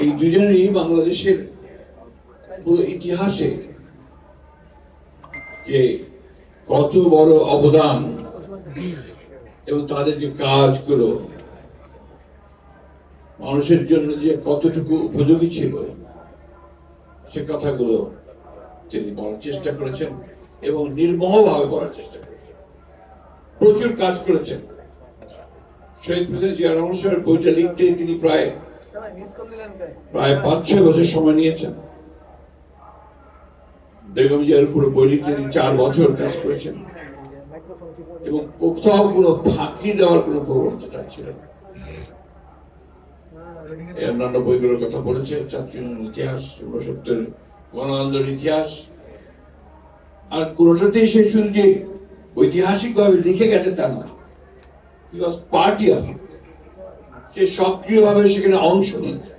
এই দুজনেরই বাংলাদেশের পুরো ইতিহাসে যে কত বড় অবদান এবং তাদের যে কাজগুলো মানুষের জন্য যে কতটুকু উপযোগী ছিল সে কথাগুলো তিনি বলার চেষ্টা করেছেন এবং নির্মোহভাবে বলার চেষ্টা করেছেন। প্রচুর কাজ করেছেন। শহীদ প্রেসিডেন্ট জিয়া রহমান সাহেবের বইটা লিখতে তিনি প্রায় 5-6 বছর সময় নিয়েছেন। বেগম জিয়ার পুরো বই লিখতে তিনি 4 বছর কাজ করেছেন এবং কোথাও কোনো ফাঁকি দেওয়ার কোনো প্রবণতা ছিল না। অন্যান্য বইগুলোর কথা বলেছে, ছাত্র ইতিহাস, 69 গণ আন্দোলনের ইতিহাস, আর কোনটাতেই সে শুধু যে ঐতিহাসিক ভাবে লিখে গেছে তা নয়, পার্টি অফ ইট, সে সক্রিয় ভাবে সেখানে অংশ নিয়েছে।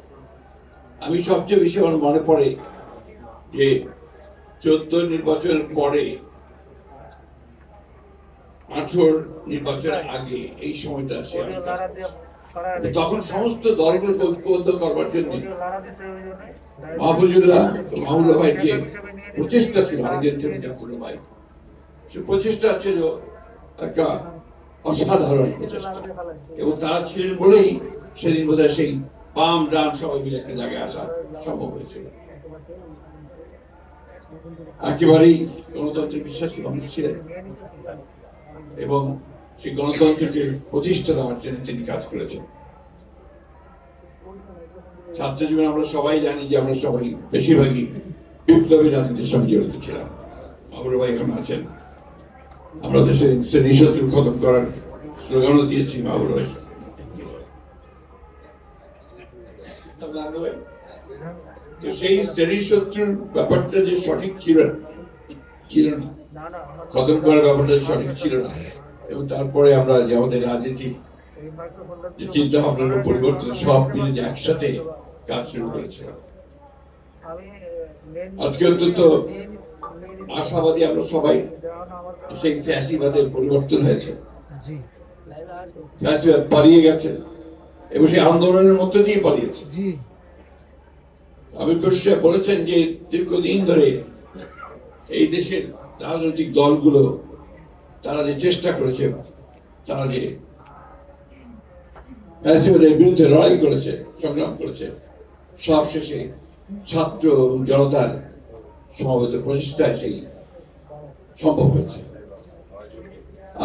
আমি সবচেয়ে বেশি আমার মনে পড়ে যে 14 নির্বাচনের পরে 18 নির্বাচনের আগে এই সময়টা সে তখন সমস্ত দলগুলোকে ঐক্যবদ্ধ করবার জন্য মাহবুবুল্লাহ ভাইয়ের যে প্রচেষ্টা ছিল, ভাই সে প্রচেষ্টা ছিল একটা অসাধারণ প্রচেষ্টা, এবং তারা ছিলেন বলেই সেদিন বোধহয় সেই বাম ডান সবাই মিলে একটা জায়গায় আসা সম্ভব হয়েছিল। একেবারেই গণতন্ত্রের বিশ্বাসী মানুষ ছিলেন এবং সেই গণতন্ত্রকে প্রতিষ্ঠা দেওয়ার জন্য তিনি কাজ করেছেন। ছাত্র জীবনে আমরা সবাই জানি যে আমরা সবাই বেশিরভাগই বিপ্লবী রাজনীতির সঙ্গে জড়িত ছিলাম। মাহবুব ভাই এখন আছেন, আমরা দেশে শ্রেণীশত্রু খতম করার স্লোগানও দিয়েছি মাহবুব ভাই। তো সেই শ্রেণীশত্রুর ব্যাপারটা যে সঠিক ছিল না, খতম করার ব্যাপারটা সঠিক ছিল না, এবং তারপরে আমরা যে আমাদের রাজনীতি যে চিন্তা ভাবনার পরিবর্তন সব মিলে যে একসাথে কাজ শুরু করেছিলাম। আজকে অন্তত আশাবাদী আমরা সবাই, সেই ফ্যাসিবাদের পরিবর্তন হয়েছে, ফ্যাসিবাদ পালিয়ে গেছে এবং সেই আন্দোলনের মধ্যে দিয়ে পালিয়েছে। আমির খসরু সাহেব বলেছেন যে দীর্ঘদিন ধরে এই দেশের রাজনৈতিক দলগুলো তারা যে চেষ্টা করেছে, তারা যে ফ্যাসিবাদের বিরুদ্ধে লড়াই করেছে, সংগ্রাম করেছে, সব শেষে ছাত্র এবং জনতার সমবেত প্রচেষ্টায় সেই সম্ভব হয়েছে।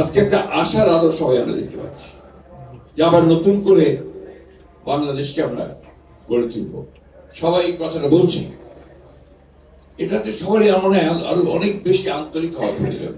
আজকে একটা আশার আলো সবাই আমরা দেখতে পাচ্ছি যে আবার নতুন করে বাংলাদেশকে আমরা গড়ে তুলব। সবাই এই কথাটা বলছি, এটাতে সবারই আমার আরো অনেক বেশি আন্তরিক হওয়া প্রয়োজন।